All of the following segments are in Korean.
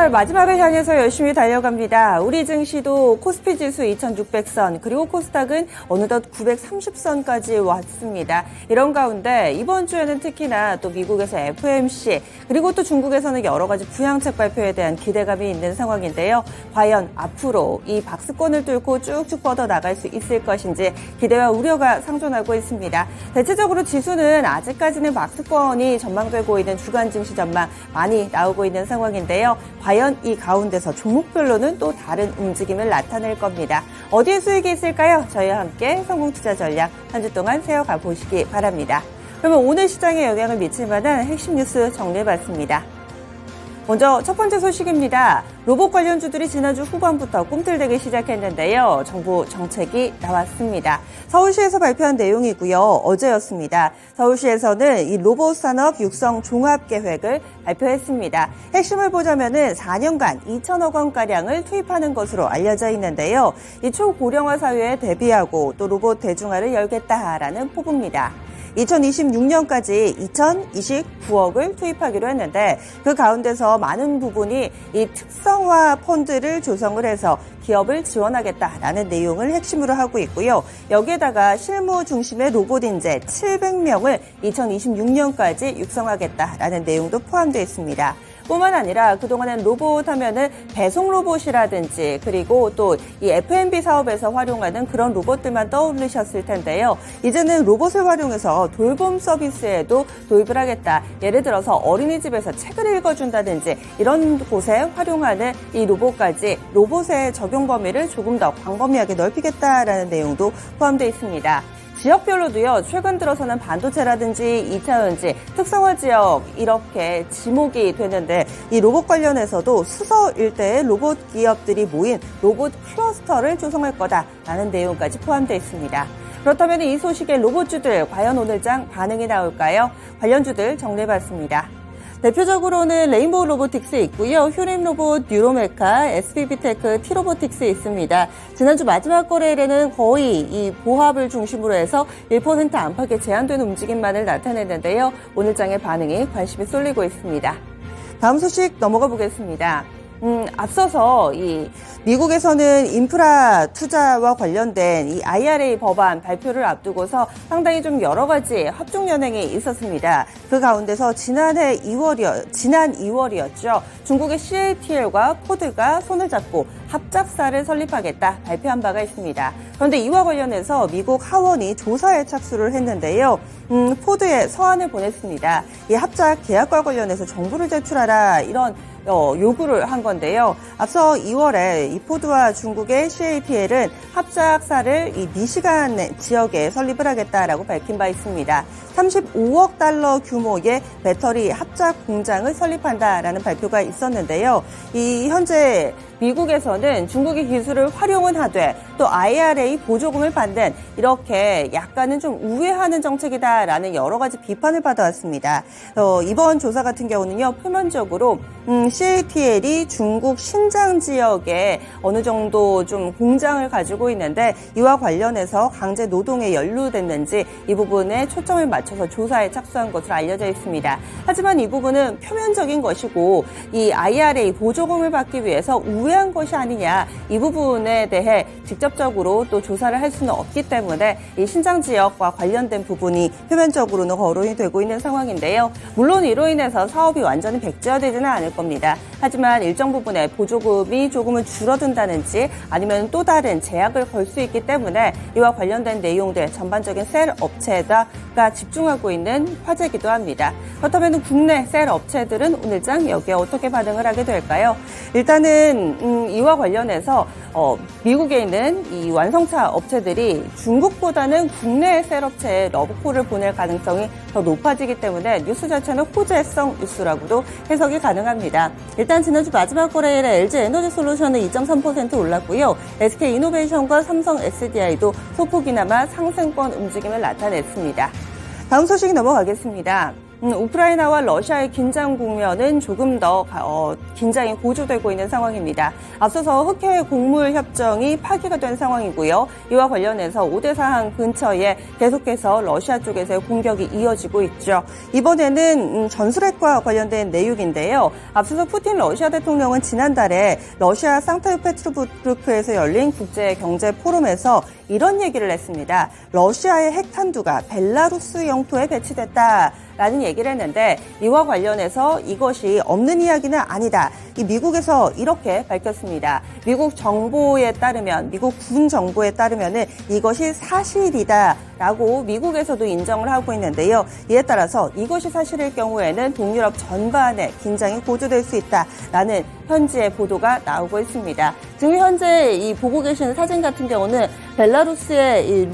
달 마지막을 향해서 열심히 달려갑니다. 우리 증시도 코스피 지수 2600선 그리고 코스닥은 어느덧 930선까지 왔습니다. 이런 가운데 이번 주에는 특히나 또 미국에서 FOMC 그리고 또 중국에서는 여러 가지 부양책 발표에 대한 기대감이 있는 상황인데요. 과연 앞으로 이 박스권을 뚫고 쭉쭉 뻗어 나갈 수 있을 것인지 기대와 우려가 상존하고 있습니다. 대체적으로 지수는 아직까지는 박스권이 전망되고 있는 주간 증시 전망 많이 나오고 있는 상황인데요. 과연 이 가운데서 종목별로는 또 다른 움직임을 나타낼 겁니다. 어디에 수익이 있을까요? 저희와 함께 성공투자 전략 한 주 동안 세워가 보시기 바랍니다. 그러면 오늘 시장에 영향을 미칠 만한 핵심 뉴스 정리해봤습니다. 먼저 첫 번째 소식입니다. 로봇 관련주들이 지난주 후반부터 꿈틀대기 시작했는데요. 정부 정책이 나왔습니다. 서울시에서 발표한 내용이고요. 어제였습니다. 서울시에서는 이 로봇 산업 육성 종합 계획을 발표했습니다. 핵심을 보자면은 4년간 2천억 원가량을 투입하는 것으로 알려져 있는데요. 이 초고령화 사회에 대비하고 또 로봇 대중화를 열겠다라는 포부입니다. 2026년까지 2029억을 투입하기로 했는데 그 가운데서 많은 부분이 이 특성화 펀드를 조성을 해서 기업을 지원하겠다라는 내용을 핵심으로 하고 있고요. 여기에다가 실무 중심의 로봇 인재 700명을 2026년까지 육성하겠다라는 내용도 포함되어 있습니다. 뿐만 아니라 그동안엔 로봇 하면은 배송 로봇이라든지 그리고 또 이 F&B 사업에서 활용하는 그런 로봇들만 떠올리셨을 텐데요. 이제는 로봇을 활용해서 돌봄 서비스에도 도입을 하겠다. 예를 들어서 어린이집에서 책을 읽어준다든지 이런 곳에 활용하는 이 로봇까지 로봇의 적용 범위를 조금 더 광범위하게 넓히겠다라는 내용도 포함되어 있습니다. 지역별로도요, 최근 들어서는 반도체라든지 2차 전지, 특성화 지역 이렇게 지목이 되는데 이 로봇 관련해서도 수서 일대의 로봇 기업들이 모인 로봇 클러스터를 조성할 거다라는 내용까지 포함되어 있습니다. 그렇다면 이 소식의 로봇주들 과연 오늘장 반응이 나올까요? 관련주들 정리해봤습니다. 대표적으로는 레인보우 로보틱스 있고요. 휴림 로봇, 뉴로메카, SBB테크, T로보틱스 있습니다. 지난주 마지막 거래일에는 거의 이 보합을 중심으로 해서 1% 안팎의 제한된 움직임만을 나타냈는데요. 오늘장의 반응이 관심이 쏠리고 있습니다. 다음 소식 넘어가 보겠습니다. 앞서서 이 미국에서는 인프라 투자와 관련된 이 IRA 법안 발표를 앞두고서 상당히 좀 여러 가지 합종 연행이 있었습니다. 그 가운데서 지난 2월이었죠. 중국의 CATL과 포드가 손을 잡고 합작사를 설립하겠다 발표한 바가 있습니다. 그런데 이와 관련해서 미국 하원이 조사에 착수를 했는데요. 포드에 서한을 보냈습니다. 이 합작 계약과 관련해서 정보를 제출하라 이런 요구를 한 건데요. 앞서 2월에 이 포드와 중국의 CATL은 합작사를 이 미시간 지역에 설립을 하겠다라고 밝힌 바 있습니다. 35억 달러 규모의 배터리 합작 공장을 설립한다라는 발표가 있었는데요. 이 현재 미국에서는 중국의 기술을 활용은 하되 또 IRA 보조금을 받는 이렇게 약간은 좀 우회하는 정책이다라는 여러 가지 비판을 받아왔습니다. 이번 조사 같은 경우는요, 표면적으로 CATL이 중국 신장 지역에 어느 정도 좀 공장을 가지고 있는데 이와 관련해서 강제 노동에 연루됐는지 이 부분에 초점을 맞춰서 조사에 착수한 것으로 알려져 있습니다. 하지만 이 부분은 표면적인 것이고 이 IRA 보조금을 받기 위해서 우회한 것이 아니냐 이 부분에 대해 직접적으로 또 조사를 할 수는 없기 때문에 이 신장 지역과 관련된 부분이 표면적으로는 거론이 되고 있는 상황인데요. 물론 이로 인해서 사업이 완전히 백지화되지는 않을 겁니다. 하지만 일정 부분의 보조금이 조금은 줄어든다든지 아니면 또 다른 제약을 걸 수 있기 때문에 이와 관련된 내용들 전반적인 셀 업체가 집중하고 있는 화제이기도 합니다. 그렇다면 국내 셀 업체들은 오늘장 여기에 어떻게 반응을 하게 될까요? 일단은 이와 관련해서 미국에 있는 이 완성차 업체들이 중국보다는 국내 셀 업체에 러브콜을 보낼 가능성이 더 높아지기 때문에 뉴스 자체는 호재성 뉴스라고도 해석이 가능합니다. 일단 지난주 마지막 거래일에 LG에너지솔루션은 2.3% 올랐고요. SK이노베이션과 삼성 SDI도 소폭이나마 상승권 움직임을 나타냈습니다. 다음 소식 넘어가겠습니다. 우크라이나와 러시아의 긴장 국면은 조금 더 긴장이 고조되고 있는 상황입니다. 앞서서 흑해 곡물 협정이 파기가 된 상황이고요. 이와 관련해서 5대 사항 근처에 계속해서 러시아 쪽에서의 공격이 이어지고 있죠. 이번에는 전술핵과 관련된 내용인데요. 앞서서 푸틴 러시아 대통령은 지난달에 러시아 상트페테르부르크에서 열린 국제경제 포럼에서 이런 얘기를 했습니다. 러시아의 핵탄두가 벨라루스 영토에 배치됐다라는 얘기를 했는데 이와 관련해서 이것이 없는 이야기는 아니다. 이 미국에서 이렇게 밝혔습니다. 미국 정보에 따르면, 미국 군 정보에 따르면은 이것이 사실이다라고 미국에서도 인정을 하고 있는데요. 이에 따라서 이것이 사실일 경우에는 동유럽 전반에 긴장이 고조될 수 있다라는 현지의 보도가 나오고 있습니다. 지금 현재 이 보고 계시는 사진 같은 경우는 벨라루스의 이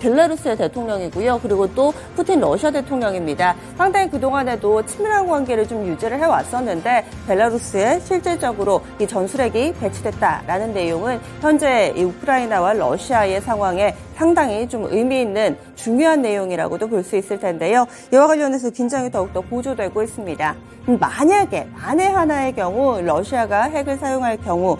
벨라루스의 대통령이고요. 그리고 또 푸틴 러시아 대통령입니다. 상당히 그동안에도 친밀한 관계를 좀 유지를 해왔었는데 벨라루스에 실질적으로 이 전술핵이 배치됐다라는 내용은 현재 이 우크라이나와 러시아의 상황에 상당히 좀 의미 있는 중요한 내용이라고도 볼 수 있을 텐데요. 이와 관련해서 긴장이 더욱더 고조되고 있습니다. 만에 하나의 경우 러시아가 핵을 사용할 경우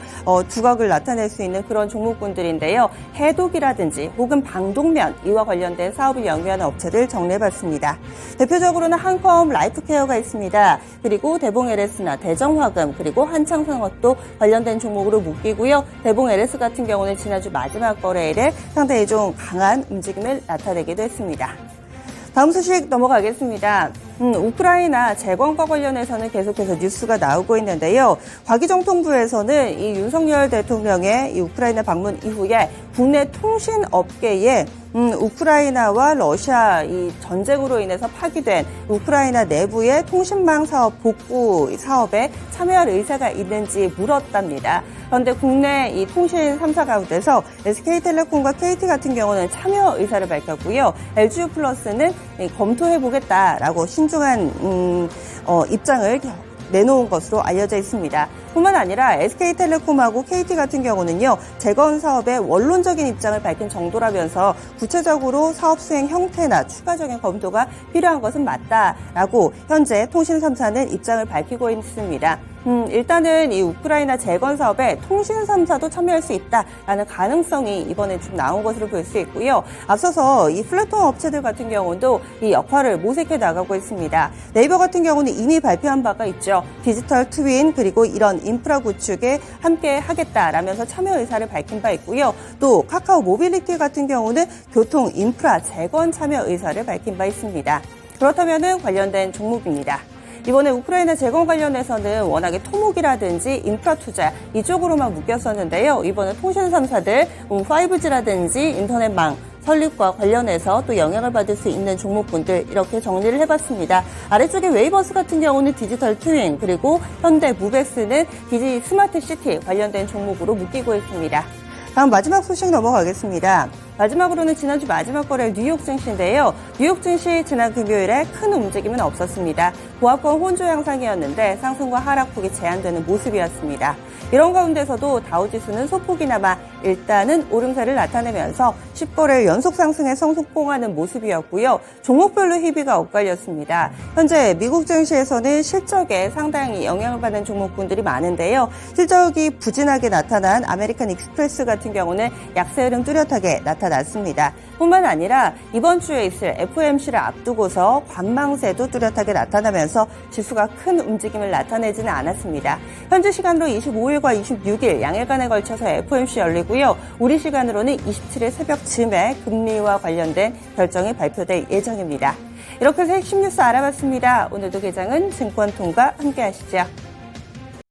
두각을 나타낼 수 있는 그런 종목군들인데요. 해독이라든지 혹은 방독면 이와 관련된 사업을 영위하는 업체를 정리해봤습니다. 대표적으로는 한컴 라이프케어가 있습니다. 그리고 대봉 LS나 대정화금 그리고 한창상업도 관련된 종목으로 묶이고요. 대봉 LS 같은 경우는 지난주 마지막 거래일에 상당히 좀 강한 움직임을 나타내기도 했습니다. 다음 소식 넘어가겠습니다. 우크라이나 재건과 관련해서는 계속해서 뉴스가 나오고 있는데요. 과기정통부에서는 이 윤석열 대통령의 이 우크라이나 방문 이후에 국내 통신업계에 우크라이나와 러시아 이 전쟁으로 인해서 파기된 우크라이나 내부의 통신망 사업 복구 사업에 참여할 의사가 있는지 물었답니다. 그런데 국내 이 통신 3사 가운데서 SK텔레콤과 KT 같은 경우는 참여 의사를 밝혔고요. LG유플러스는 검토해보겠다라고 신중한 입장을 내놓은 것으로 알려져 있습니다. 뿐만 아니라 SK텔레콤하고 KT 같은 경우는요, 재건 사업에 원론적인 입장을 밝힌 정도라면서 구체적으로 사업 수행 형태나 추가적인 검토가 필요한 것은 맞다라고 현재 통신 3사는 입장을 밝히고 있습니다. 일단은 이 우크라이나 재건 사업에 통신 3사도 참여할 수 있다라는 가능성이 이번에 좀 나온 것으로 볼 수 있고요. 앞서서 이 플랫폼 업체들 같은 경우도 이 역할을 모색해 나가고 있습니다. 네이버 같은 경우는 이미 발표한 바가 있죠. 디지털 트윈 그리고 이런 인프라 구축에 함께 하겠다라면서 참여 의사를 밝힌 바 있고요. 또 카카오 모빌리티 같은 경우는 교통 인프라 재건 참여 의사를 밝힌 바 있습니다. 그렇다면은 관련된 종목입니다. 이번에 우크라이나 재건 관련해서는 워낙에 토목이라든지 인프라 투자 이쪽으로만 묶였었는데요. 이번에 통신 3사들 5G라든지 인터넷망 설립과 관련해서 또 영향을 받을 수 있는 종목군들 이렇게 정리를 해봤습니다. 아래쪽에 웨이버스 같은 경우는 디지털 트윈 그리고 현대 무벡스는 디지 스마트 시티 관련된 종목으로 묶이고 있습니다. 다음 마지막 소식 넘어가겠습니다. 마지막으로는 지난주 마지막 거래일 뉴욕 증시인데요. 뉴욕 증시 지난 금요일에 큰 움직임은 없었습니다. 보합권 혼조 양상이었는데 상승과 하락폭이 제한되는 모습이었습니다. 이런 가운데서도 다우지수는 소폭이나마 일단은 오름세를 나타내면서 10거래일 연속 상승에 성숙봉하는 모습이었고요. 종목별로 희비가 엇갈렸습니다. 현재 미국 증시에서는 실적에 상당히 영향을 받는 종목군들이 많은데요. 실적이 부진하게 나타난 아메리칸 익스프레스 같은 경우는 약세 흐름 뚜렷하게 나타났습니다. 뿐만 아니라 이번 주에 있을 FOMC를 앞두고서 관망세도 뚜렷하게 나타나면서 지수가 큰 움직임을 나타내지는 않았습니다. 현재 시간으로 25일과 26일 양일간에 걸쳐서 FOMC 열리고요. 우리 시간으로는 27일 새벽쯤에 금리와 관련된 결정이 발표될 예정입니다. 이렇게 해서 핵심 뉴스 알아봤습니다. 오늘도 개장은 증권통과 함께 하시죠.